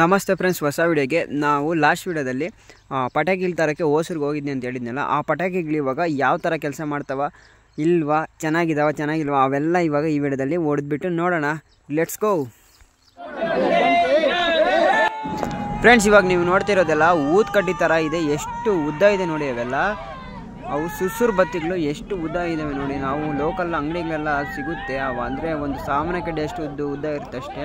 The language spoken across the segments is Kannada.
ನಮಸ್ತೆ ಫ್ರೆಂಡ್ಸ್, ಹೊಸ ವಿಡಿಯೋಗೆ ನಾವು ಲಾಸ್ಟ್ ವಿಡಿಯೋದಲ್ಲಿ ಪಟಾಕಿಗಳ ತರಕ್ಕೆ ಓಸೂರಿಗೆ ಹೋಗಿದ್ನಿ ಅಂತ ಹೇಳಿದ್ನಲ್ಲ. ಆ ಪಟಾಕಿಗಳು ಇವಾಗ ಯಾವ ಥರ ಕೆಲಸ ಮಾಡ್ತಾವ ಇಲ್ವಾ, ಚೆನ್ನಾಗಿಲ್ವಾ ಅವೆಲ್ಲ ಇವಾಗ ಈ ವಿಡಿಯೋದಲ್ಲಿ ಹೊಡೆದ್ಬಿಟ್ಟು ನೋಡೋಣ. Let's go friends. ಇವಾಗ ನೀವು ನೋಡ್ತಿರೋದೆಲ್ಲ ಊದ್ ಕಡ್ಡಿ ಥರ ಇದೆ, ಎಷ್ಟು ಉದ್ದ ಇದೆ ನೋಡಿ. ಅವೆಲ್ಲ ಅವು ಸುಸುರು ಬತ್ತಿಗಳು ಎಷ್ಟು ಉದ್ದ ಇದ್ದಾವೆ ನೋಡಿ. ನಾವು ಲೋಕಲ್ ಅಂಗಡಿಗಳೆಲ್ಲ ಸಿಗುತ್ತೆ ಅವು, ಅಂದರೆ ಒಂದು ಸಾಮಾನ್ಯ ಕಡ್ಡಿ ಎಷ್ಟು ಉದ್ದ ಇರುತ್ತೆ ಅಷ್ಟೇ.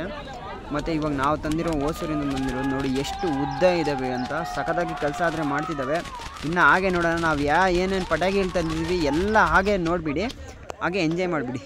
ಮತ್ತು ಇವಾಗ ನಾವು ತಂದಿರೋ ಓಸೂರಿಂದ ಬಂದಿರೋದು ನೋಡಿ ಎಷ್ಟು ಉದ್ದ ಇದ್ದಾವೆ ಅಂತ. ಸಖತ್ತಾಗಿ ಕೆಲಸ ಆದರೆ ಮಾಡ್ತಿದ್ದಾವೆ. ಇನ್ನು ಹಾಗೆ ನೋಡೋಣ, ನಾವು ಏನೇನು ಪಟಾಕಿ ತಂದಿದ್ದೀವಿ ಎಲ್ಲ ಹಾಗೆ ನೋಡಿಬಿಡಿ, ಹಾಗೆ ಎಂಜಾಯ್ ಮಾಡಿಬಿಡಿ.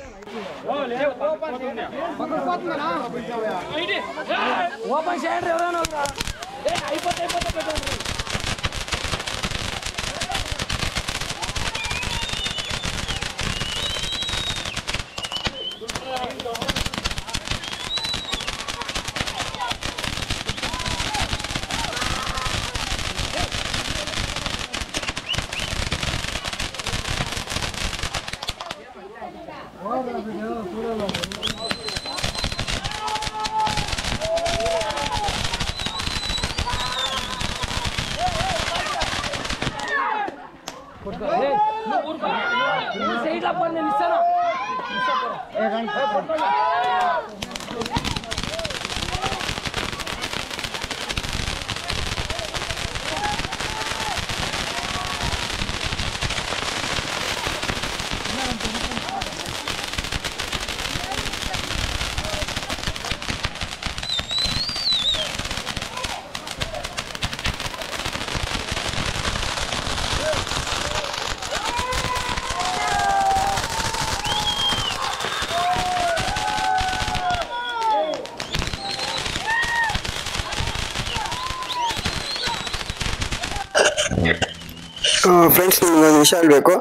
ಫ್ರೆಂಡ್ಸ್, ನಿಮ್ಗೊಂದು ವಿಷಯ ಹೇಳಬೇಕು.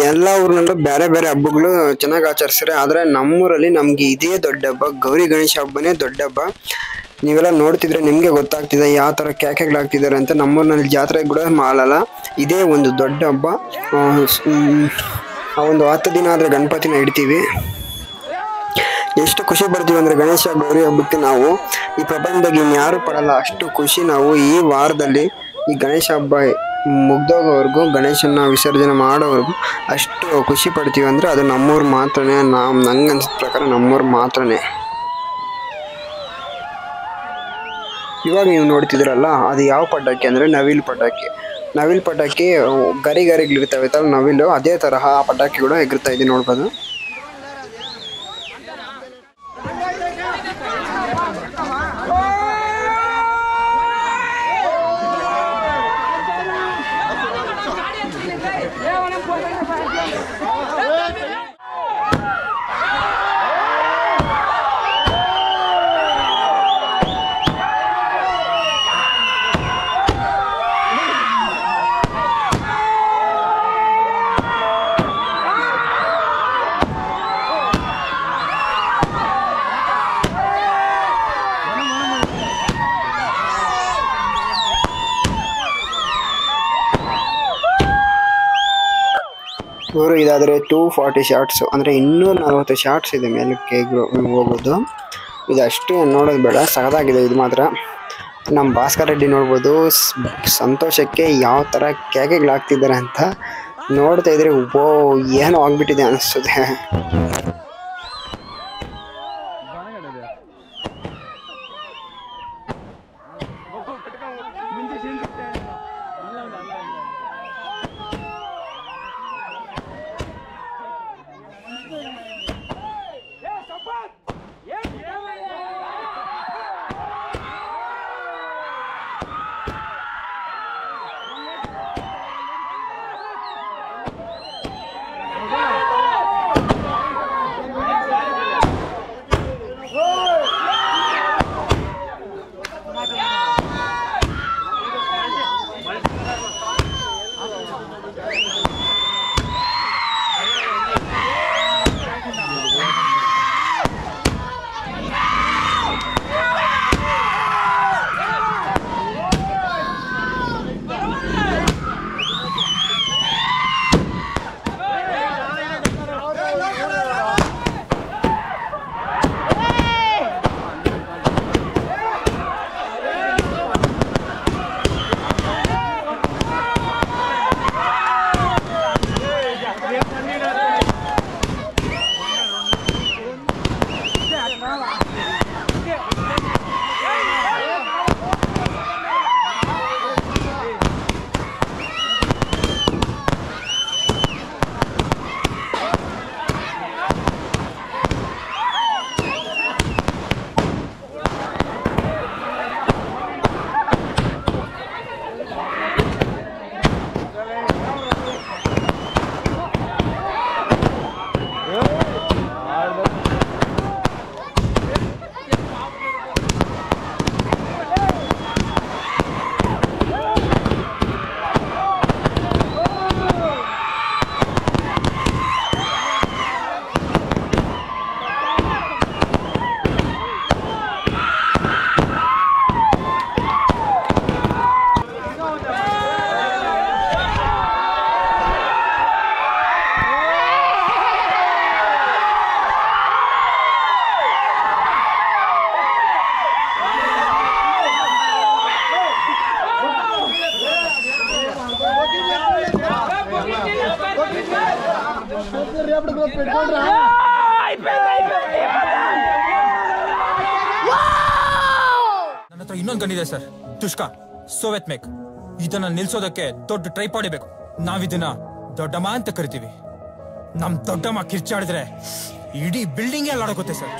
ಎಲ್ಲ ಊರಿನಲ್ಲೂ ಬೇರೆ ಬೇರೆ ಹಬ್ಬಗಳು ಚೆನ್ನಾಗಿ ಆಚರಿಸ್ತಾರೆ, ಆದರೆ ನಮ್ಮೂರಲ್ಲಿ ನಮಗೆ ಇದೇ ದೊಡ್ಡ ಹಬ್ಬ, ಗೌರಿ ಗಣೇಶ ಹಬ್ಬನೇ ದೊಡ್ಡ ಹಬ್ಬ. ನೀವೆಲ್ಲ ನೋಡ್ತಿದ್ರೆ ನಿಮಗೆ ಗೊತ್ತಾಗ್ತಿದೆ ಯಾವ ಥರ ಕ್ಯಾಕೆಗಳಾಗ್ತಿದ್ದಾರೆ ಅಂತ. ನಮ್ಮೂರಿನಲ್ಲಿ ಜಾತ್ರೆ ಕೂಡ ಮಾಡಲ್ಲ, ಇದೇ ಒಂದು ದೊಡ್ಡ ಹಬ್ಬ. ಒಂದು 10 ದಿನ ಆದರೆ ಗಣಪತಿನ ಇಡ್ತೀವಿ. ಎಷ್ಟು ಖುಷಿ ಪಡ್ತೀವಿ ಅಂದರೆ ಗಣೇಶ ಗೌರಿ ಹಬ್ಬಕ್ಕೆ ನಾವು ಈ ಪ್ರಪಂಚದಾಗ ಇನ್ಯಾರು ಪಡಲ್ಲ, ಅಷ್ಟು ಖುಷಿ ನಾವು ಈ ವಾರದಲ್ಲಿ ಈ ಗಣೇಶ ಹಬ್ಬ ಮುಗ್ದೋಗೋವರೆಗೂ, ಗಣೇಶನ ವಿಸರ್ಜನೆ ಮಾಡೋವರೆಗೂ ಅಷ್ಟು ಖುಷಿ ಪಡ್ತೀವಿ. ಅಂದರೆ ಅದು ನಮ್ಮೂರು ಮಾತ್ರನೇ, ನಂಗೆ ಅನ್ಸಿದ ಪ್ರಕಾರ ನಮ್ಮೂರು ಮಾತ್ರನೇ. ಇವಾಗ ನೀವು ನೋಡ್ತಿದ್ರಲ್ಲ, ಅದು ಯಾವ ಪಟಾಕಿ ಅಂದರೆ ನವಿಲು ಪಟಾಕಿ. ನವಿಲು ಪಟಾಕಿ ಗರಿಗಳಿರ್ತವೆ ತರ ನವಿಲು, ಅದೇ ತರಹ ಆ ಪಟಾಕಿಗಳು ಎಗರ್ತಾ ಇದೆ ನೋಡ್ಬೋದು. ಇವರು ಇದಾದರೆ 240 ಶಾರ್ಟ್ಸು, ಅಂದರೆ 240 ಶಾರ್ಟ್ಸ್ ಇದೆ ಮೇಲಕ್ಕೆ ಹೋಗೋದು. ಇದಷ್ಟೇ ನೋಡೋದು ಬೇಡ, ಸಖತ್ತಾಗಿದೆ ಇದು ಮಾತ್ರ. ನಮ್ಮ ಭಾಸ್ಕರ್ ರೆಡ್ಡಿ ನೋಡ್ಬೋದು ಸಂತೋಷಕ್ಕೆ ಯಾವ ಥರ ಕ್ಯಾಕೆಗಳಾಗ್ತಿದ್ದಾರೆ ಅಂತ. ನೋಡ್ತಾ ಇದ್ರೆ ಏನೋ ಆಗ್ಬಿಟ್ಟಿದೆ ಅನಿಸ್ತದೆ. ನನ್ನ ಹತ್ರ ಇನ್ನೊಂದು ಗನ್ ಇದೆ ಸರ್, ತುಷ್ಕ ಸೋವೆತ್ ಮೇಕ್. ಇದನ್ನ ನಿಲ್ಸೋದಕ್ಕೆ ದೊಡ್ಡ ಟ್ರೈಪಾಡ್ ಬೇಕು. ನಾವಿದನ್ನ ದೊಡ್ಡಮ್ಮ ಅಂತ ಕರಿತೀವಿ. ನಮ್ ದೊಡ್ಡಮ್ಮ ಕಿರ್ಚಾಡಿದ್ರೆ ಇಡೀ ಬಿಲ್ಡಿಂಗ್ ಎಲ್ಲ ಆಡೋಗುತ್ತೆ ಸರ್.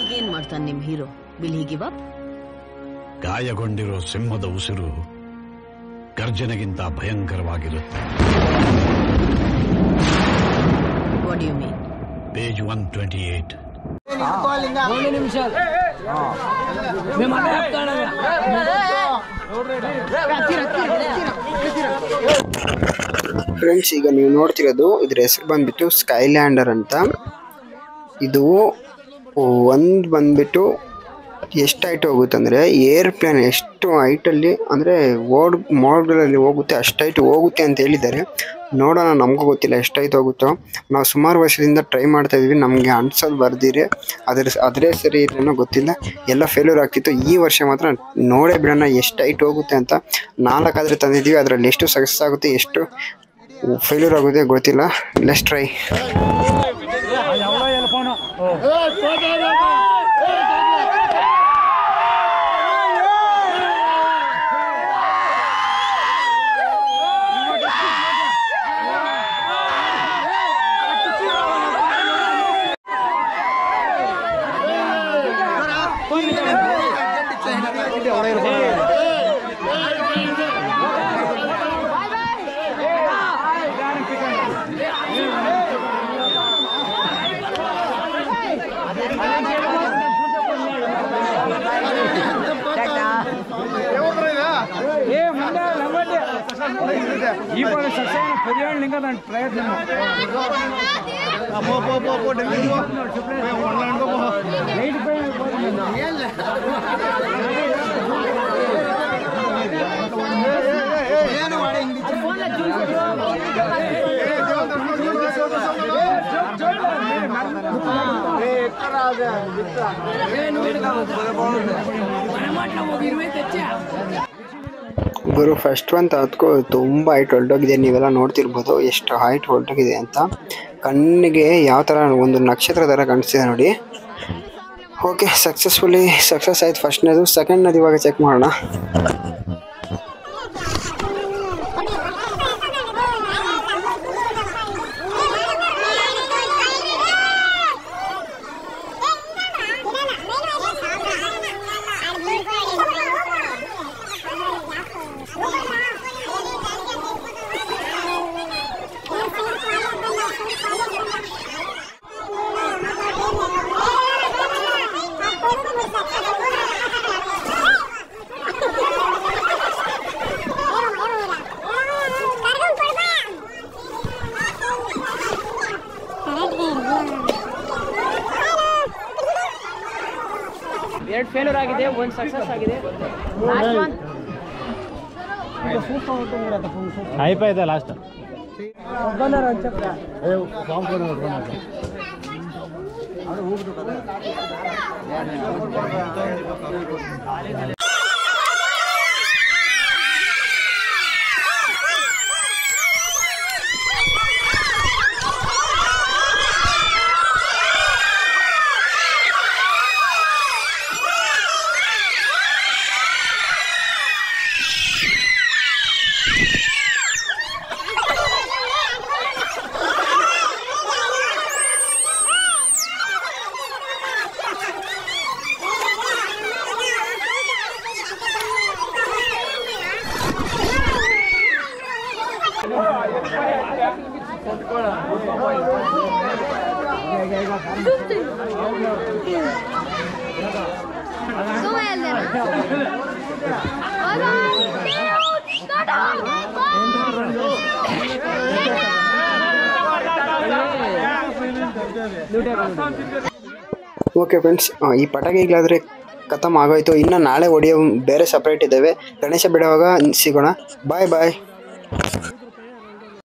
ಈಗೇನ್ ಮಾಡ್ತಾನೆ ನಿಮ್ hero? Will he give up? ಗಾಯಗೊಂಡಿರೋ ಸಿಂಹದ ಉಸಿರು ಗರ್ಜನೆಗಿಂತ ಭಯಂಕರವಾಗಿರುತ್ತೆ. What you mean? Page 128. Friends, ಈಗ ನೀವು ನೋಡ್ತಿರೋದು ಇದ್ರ ಹೆಸರು ಬಂದ್ಬಿಟ್ಟು ಸ್ಕೈಲ್ಯಾಂಡರ್ ಅಂತ. ಇದು ಒಂದು ಬಂದ್ಬಿಟ್ಟು ಎಷ್ಟು ಹೈಟ್ ಹೋಗುತ್ತೆ ಅಂದರೆ, ಏರ್ಪ್ಲೇನ್ ಎಷ್ಟು ಹೈಟಲ್ಲಿ ಅಂದರೆ ಮೋಡ್ಗಳಲ್ಲಿ ಹೋಗುತ್ತೆ ಅಷ್ಟು ಹೈಟ್ ಹೋಗುತ್ತೆ ಅಂತ ಹೇಳಿದ್ದಾರೆ. ನೋಡೋಣ, ನಮಗೂ ಗೊತ್ತಿಲ್ಲ ಎಷ್ಟು ಹೈಟ್ ಹೋಗುತ್ತೋ. ನಾವು ಸುಮಾರು ವರ್ಷದಿಂದ ಟ್ರೈ ಮಾಡ್ತಾ ಇದ್ವಿ, ನಮಗೆ ಅನ್ಸೋದು ಬರ್ದಿರಿ ಅದರೇ ಸರಿ ಇದ್ರೇನೋ ಗೊತ್ತಿಲ್ಲ, ಎಲ್ಲ ಫೇಲ್ಯೂರ್ ಆಗ್ತಿತ್ತು. ಈ ವರ್ಷ ಮಾತ್ರ ನೋಡೇ ಬಿಡೋಣ ಎಷ್ಟು ಹೈಟ್ ಹೋಗುತ್ತೆ ಅಂತ. 4 ಆದರೆ ತಂದಿದ್ದೀವಿ, ಅದರಲ್ಲಿ ಎಷ್ಟು ಸಕ್ಸಸ್ ಆಗುತ್ತೆ ಎಷ್ಟು ಫೇಲ್ಯೂರ್ ಆಗುತ್ತೆ ಗೊತ್ತಿಲ್ಲ. Let's try. ಗುರು ಫಸ್ಟ್ ಒಂದು ಅದಕ್ಕೂ ತುಂಬ ಹೈಟ್ ಹೊರಟೋಗಿದೆ. ನೀವೆಲ್ಲ ನೋಡ್ತಿರ್ಬೋದು ಎಷ್ಟು ಹೈಟ್ ಹೊರಟೋಗಿದೆ ಅಂತ. ಕಣ್ಣಿಗೆ ಯಾವ ಥರ ಒಂದು ನಕ್ಷತ್ರ ಥರ ಕಾಣಿಸ್ತಿದೆ ನೋಡಿ. ಓಕೆ, ಸಕ್ಸಸ್ ಆಯ್ತು ಫಸ್ಟ್ನೇದು. ಸೆಕೆಂಡ್ನೇದು ಇವಾಗ ಚೆಕ್ ಮಾಡೋಣ. ಎರಡು ಫೇಲ್ಯೂರ್ ಆಗಿದೆ, ಒಂದು ಸಕ್ಸಸ್ ಆಗಿದೆ. అయిపోయిందా లాస్ట్ ಓಕೆ ಫ್ರೆಂಡ್ಸ್, ಈ ಪಟಾಕಿಗಳಾದರೆ ಖತಮ್ ಆಗೋಯ್ತು. ಇನ್ನು ನಾಳೆ ಹೊಡೆಯೋ ಬೇರೆ ಸಪ್ರೇಟ್ ಇದ್ದಾವೆ. ಗಣೇಶ ಬಿಡುವಾಗ ಸಿಗೋಣ. ಬಾಯ್ ಬಾಯ್.